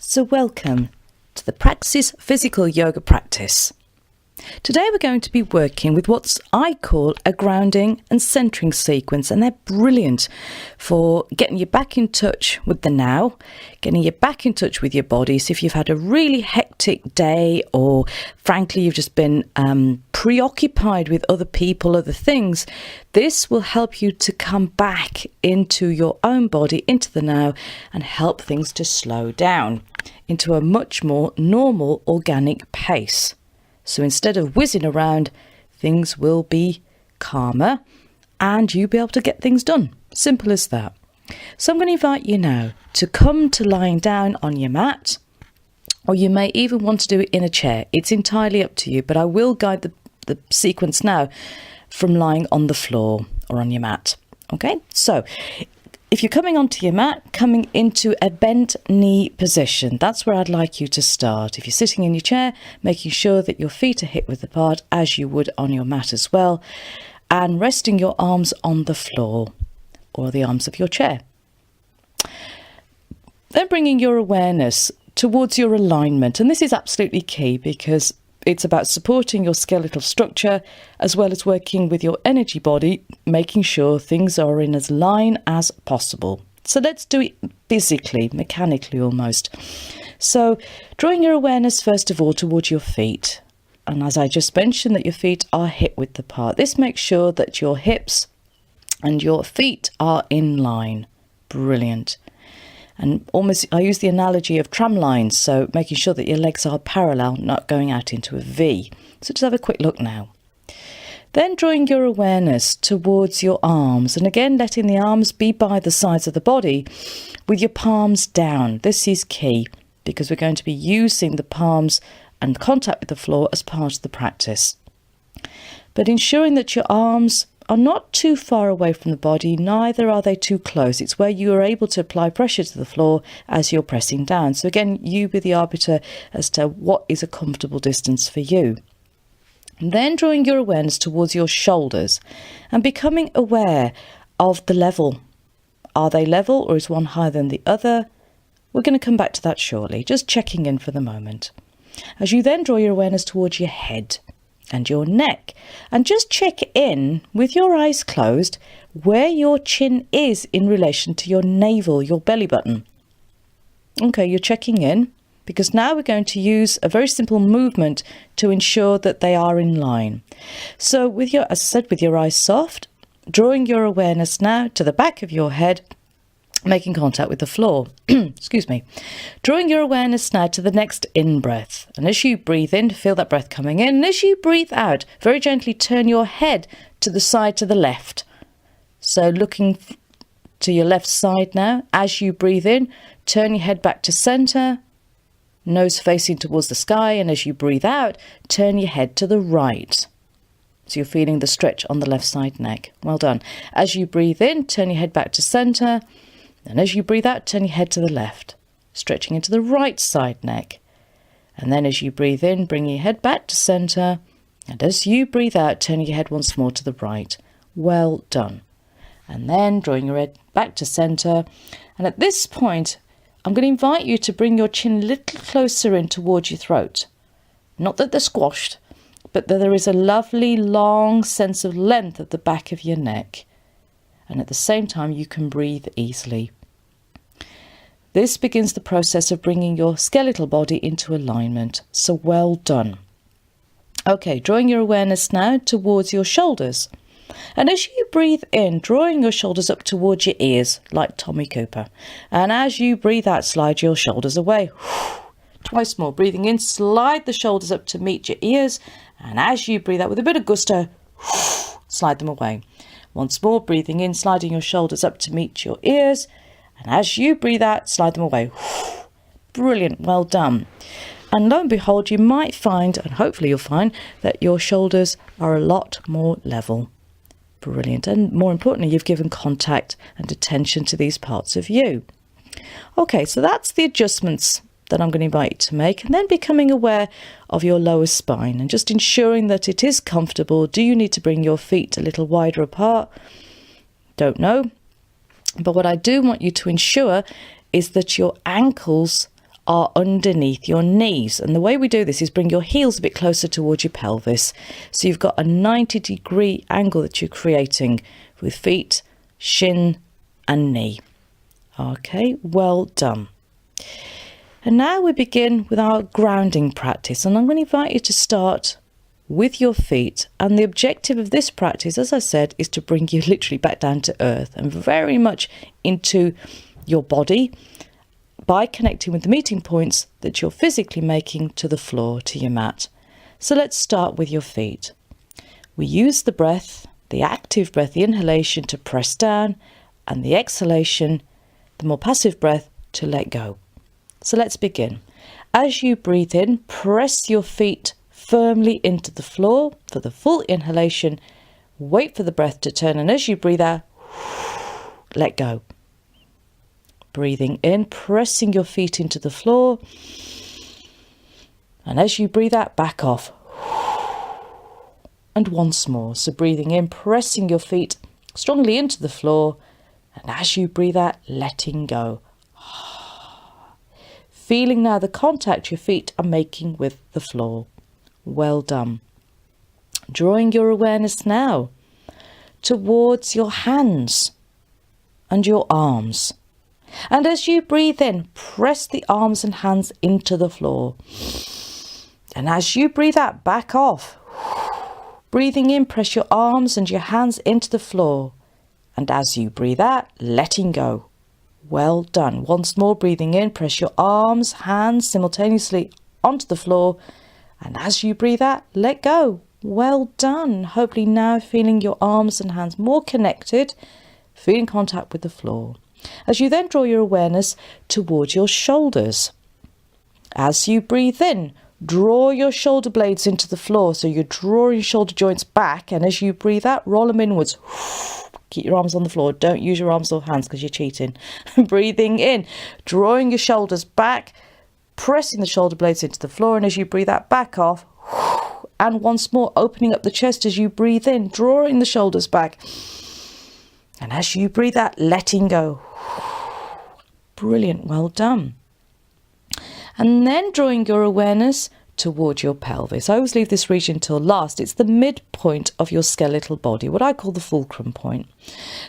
So welcome to the Praxis physical yoga practice. Today we're going to be working with what I call a grounding and centering sequence, and they're brilliant for getting you back in touch with the now, getting you back in touch with your body. So if you've had a really hectic day, or frankly you've just been preoccupied with other people, other things, this will help you to come back into your own body, into the now, and help things to slow down into a much more normal, organic pace. So instead of whizzing around, things will be calmer and you'll be able to get things done. Simple as that. So I'm going to invite you now to come to lying down on your mat, or you may even want to do it in a chair. It's entirely up to you, but I will guide the sequence now from lying on the floor or on your mat. Okay, so if you're coming onto your mat, coming into a bent knee position, that's where I'd like you to start. If you're sitting in your chair, making sure that your feet are hip width apart as you would on your mat as well, and resting your arms on the floor or the arms of your chair. Then bringing your awareness towards your alignment, and this is absolutely key because it's about supporting your skeletal structure as well as working with your energy body, making sure things are in as line as possible. So let's do it physically, mechanically almost. So drawing your awareness first of all towards your feet. And as I just mentioned, that your feet are hip width apart. This makes sure that your hips and your feet are in line. Brilliant. And almost, I use the analogy of tram lines, so making sure that your legs are parallel, not going out into a V. So just have a quick look now. Then drawing your awareness towards your arms, and again letting the arms be by the sides of the body with your palms down. This is key because we're going to be using the palms and contact with the floor as part of the practice. But ensuring that your arms are not too far away from the body, neither are they too close. It's where you are able to apply pressure to the floor as you're pressing down. So again, you be the arbiter as to what is a comfortable distance for you. And then drawing your awareness towards your shoulders and becoming aware of the level. Are they level or is one higher than the other? We're going to come back to that shortly, just checking in for the moment. As you then draw your awareness towards your head and your neck, and just check in with your eyes closed where your chin is in relation to your navel, your belly button. Okay, you're checking in because now we're going to use a very simple movement to ensure that they are in line. So with your, as I said, with your eyes soft, drawing your awareness now to the back of your head, making contact with the floor. Excuse me. Drawing your awareness now to the next in-breath. And as you breathe in, feel that breath coming in. And as you breathe out, very gently turn your head to the side to the left. So looking to your left side now. As you breathe in, turn your head back to centre, nose facing towards the sky. And as you breathe out, turn your head to the right. So you're feeling the stretch on the left side neck. Well done. As you breathe in, turn your head back to centre. And as you breathe out, turn your head to the left, stretching into the right side neck. And then as you breathe in, bring your head back to centre. And as you breathe out, turn your head once more to the right. Well done. And then drawing your head back to centre. And at this point, I'm going to invite you to bring your chin a little closer in towards your throat. Not that they're squashed, but that there is a lovely long sense of length at the back of your neck. And at the same time, you can breathe easily. This begins the process of bringing your skeletal body into alignment. So well done. Okay, drawing your awareness now towards your shoulders. And as you breathe in, drawing your shoulders up towards your ears, like Tommy Cooper. And as you breathe out, slide your shoulders away. Twice more, breathing in, slide the shoulders up to meet your ears. And as you breathe out with a bit of gusto, slide them away. Once more, breathing in, sliding your shoulders up to meet your ears. And as you breathe out, slide them away. Brilliant, well done. And lo and behold, you might find, and hopefully you'll find, that your shoulders are a lot more level. Brilliant. And more importantly, you've given contact and attention to these parts of you. Okay, so that's the adjustments that I'm going to invite you to make, and then becoming aware of your lower spine and just ensuring that it is comfortable. Do you need to bring your feet a little wider apart? Don't know. But what I do want you to ensure is that your ankles are underneath your knees. And the way we do this is bring your heels a bit closer towards your pelvis. So you've got a 90-degree angle that you're creating with feet, shin and knee. Okay, well done. And now we begin with our grounding practice. And I'm going to invite you to start with your feet. And the objective of this practice, as I said, is to bring you literally back down to earth and very much into your body by connecting with the meeting points that you're physically making to the floor, to your mat. So let's start with your feet. We use the breath, the active breath, the inhalation to press down, and the exhalation, the more passive breath, to let go. So let's begin. As you breathe in, press your feet firmly into the floor for the full inhalation. Wait for the breath to turn, and as you breathe out, let go. Breathing in, pressing your feet into the floor, and as you breathe out, back off. And once more. So breathing in, pressing your feet strongly into the floor, and as you breathe out, letting go. Feeling now the contact your feet are making with the floor. Well done. Drawing your awareness now towards your hands and your arms. And as you breathe in, press the arms and hands into the floor. And as you breathe out, back off. Breathing in, press your arms and your hands into the floor. And as you breathe out, letting go. Well done. Once more, breathing in, press your arms, hands simultaneously onto the floor. And as you breathe out, let go. Well done. Hopefully now feeling your arms and hands more connected, feeling contact with the floor. As you then draw your awareness towards your shoulders. As you breathe in, draw your shoulder blades into the floor. So you're drawing your shoulder joints back. And as you breathe out, roll them inwards. Keep your arms on the floor. Don't use your arms or hands because you're cheating. Breathing in, drawing your shoulders back, pressing the shoulder blades into the floor. And as you breathe out, back off. And once more, opening up the chest as you breathe in, drawing the shoulders back. And as you breathe out, letting go. Brilliant, well done. And then drawing your awareness toward your pelvis. I always leave this region till last. It's the midpoint of your skeletal body, what I call the fulcrum point.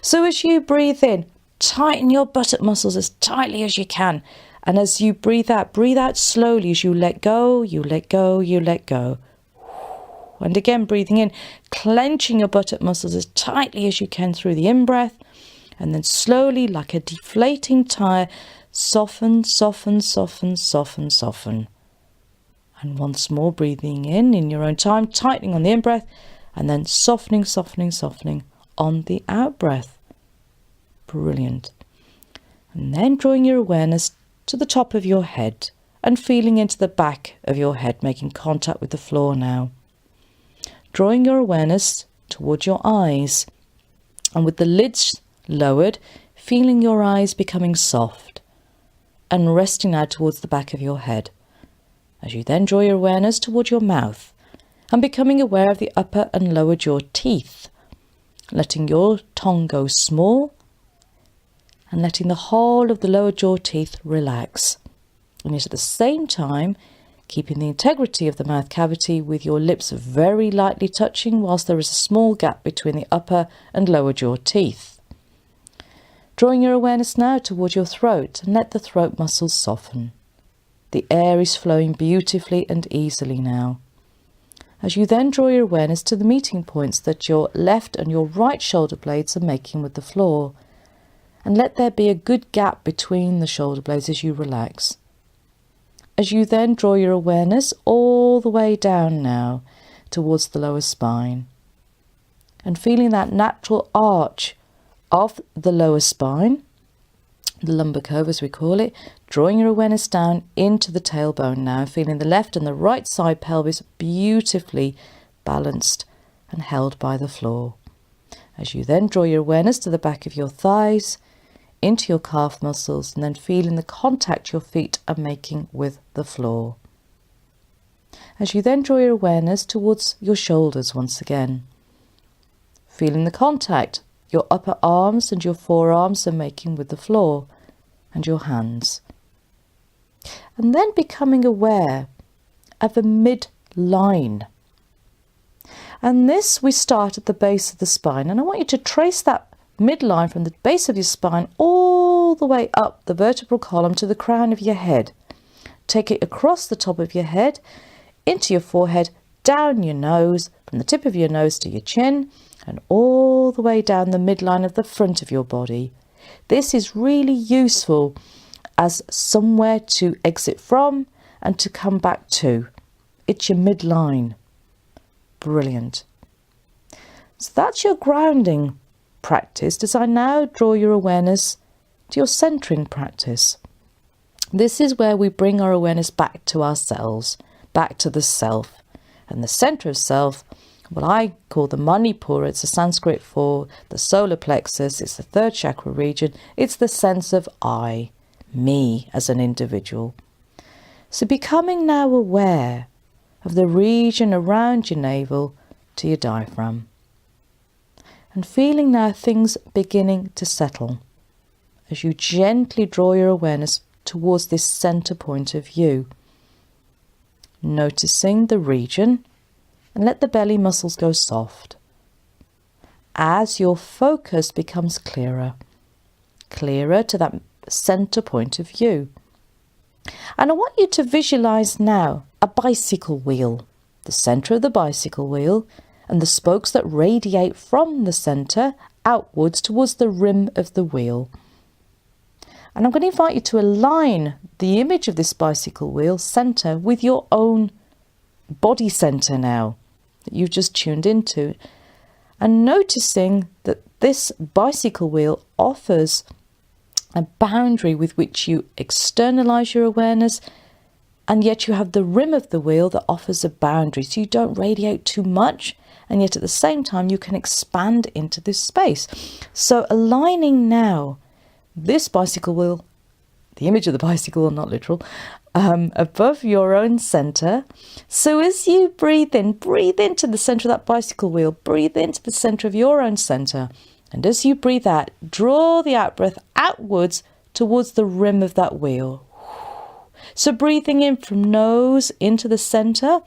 So as you breathe in, tighten your buttock muscles as tightly as you can. And as you breathe out slowly as you let go, you let go, you let go. And again, breathing in, clenching your buttock muscles as tightly as you can through the in-breath. And then slowly, like a deflating tire, soften, soften, soften, soften, soften. And once more, breathing in your own time, tightening on the in-breath, and then softening, softening, softening on the out-breath. Brilliant. And then drawing your awareness to the top of your head and feeling into the back of your head, making contact with the floor now. Drawing your awareness towards your eyes, and with the lids lowered, feeling your eyes becoming soft and resting now towards the back of your head. As you then draw your awareness towards your mouth and becoming aware of the upper and lower jaw teeth, letting your tongue go small and letting the whole of the lower jaw teeth relax. And yet at the same time, keeping the integrity of the mouth cavity with your lips very lightly touching whilst there is a small gap between the upper and lower jaw teeth. Drawing your awareness now towards your throat and let the throat muscles soften. The air is flowing beautifully and easily now. As you then draw your awareness to the meeting points that your left and your right shoulder blades are making with the floor, and let there be a good gap between the shoulder blades as you relax. As you then draw your awareness all the way down now towards the lower spine, and feeling that natural arch of the lower spine, the lumbar curve as we call it, drawing your awareness down into the tailbone now, feeling the left and the right side pelvis beautifully balanced and held by the floor. As you then draw your awareness to the back of your thighs, into your calf muscles, and then feeling the contact your feet are making with the floor. As you then draw your awareness towards your shoulders once again, feeling the contact your upper arms and your forearms are making with the floor and your hands. And then becoming aware of a midline. And this we start at the base of the spine. And I want you to trace that midline from the base of your spine all the way up the vertebral column to the crown of your head. Take it across the top of your head, into your forehead, down your nose, from the tip of your nose to your chin, and all the way down the midline of the front of your body. This is really useful as somewhere to exit from and to come back to. It's your midline. Brilliant. So that's your grounding practice. As I now draw your awareness to your centering practice. This is where we bring our awareness back to ourselves, back to the self. And the center of self, what I call the Manipura, it's a Sanskrit for the solar plexus, it's the third chakra region, it's the sense of I, me as an individual. So becoming now aware of the region around your navel to your diaphragm. And feeling now things beginning to settle as you gently draw your awareness towards this center point of view. Noticing the region, and let the belly muscles go soft. As your focus becomes clearer to that center point of view. And I want you to visualize now a bicycle wheel, the center of the bicycle wheel, and the spokes that radiate from the center outwards towards the rim of the wheel. And I'm going to invite you to align the image of this bicycle wheel center with your own body center now that you've just tuned into, and noticing that this bicycle wheel offers a boundary with which you externalize your awareness, and yet you have the rim of the wheel that offers a boundary, so you don't radiate too much, and yet at the same time you can expand into this space. So aligning now this bicycle wheel, the image of the bicycle, not literal, above your own center. So as you breathe into the center of that bicycle wheel, breathe into the center of your own center. And as you breathe out, draw the out breath outwards towards the rim of that wheel. So breathing in from nose into the center.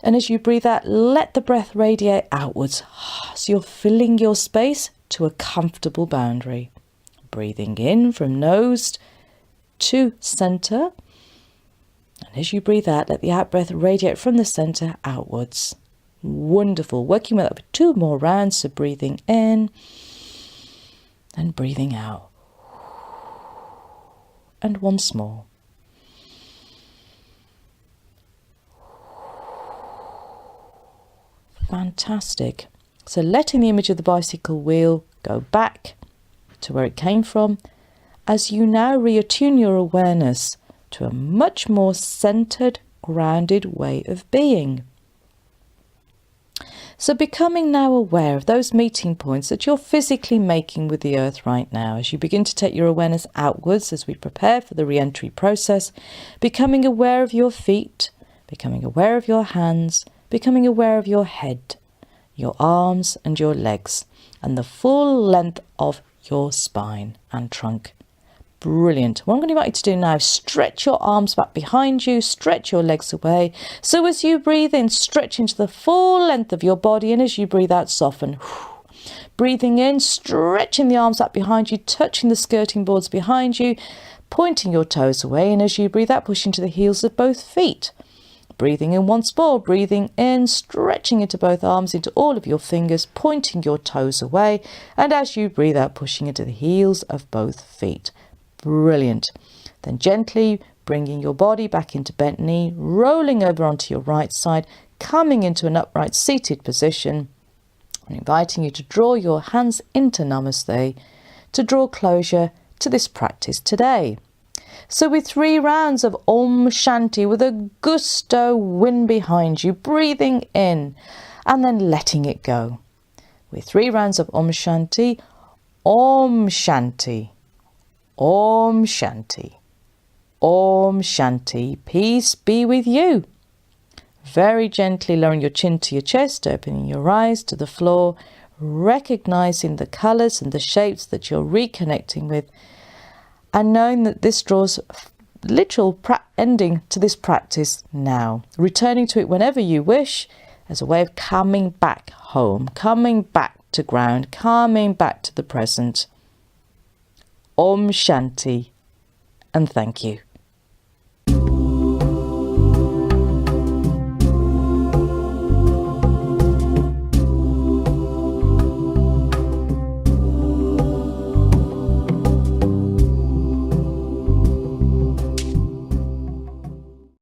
And as you breathe out, let the breath radiate outwards. So you're filling your space to a comfortable boundary. Breathing in from nose to center. And as you breathe out, let the out breath radiate from the center outwards. Wonderful. Working with that for 2 more rounds. So breathing in and breathing out. And once more. Fantastic. So letting the image of the bicycle wheel go back to where it came from, as you now reattune your awareness to a much more centered, grounded way of being. So becoming now aware of those meeting points that you're physically making with the earth right now, as you begin to take your awareness outwards as we prepare for the re-entry process, becoming aware of your feet, becoming aware of your hands, becoming aware of your head, your arms and your legs, and the full length of your spine and trunk. Brilliant. What I'm going to invite you to do now is stretch your arms back behind you, stretch your legs away. So as you breathe in, stretch into the full length of your body, and as you breathe out, soften. Breathing in, stretching the arms back behind you, touching the skirting boards behind you, pointing your toes away, and as you breathe out, push into the heels of both feet. Breathing in once more, breathing in, stretching into both arms, into all of your fingers, pointing your toes away, and as you breathe out, pushing into the heels of both feet. Brilliant. Then gently bringing your body back into bent knee, rolling over onto your right side, coming into an upright seated position, and inviting you to draw your hands into Namaste to draw closure to this practice today. So with 3 rounds of Om Shanti with a gusto wind behind you, breathing in and then letting it go. With 3 rounds of Om Shanti, Om Shanti, Om Shanti, Om Shanti, peace be with you. Very gently lowering your chin to your chest, opening your eyes to the floor, recognizing the colours and the shapes that you're reconnecting with, and knowing that this draws literal ending to this practice now, returning to it whenever you wish as a way of coming back home, coming back to ground, coming back to the present. Om Shanti, and thank you.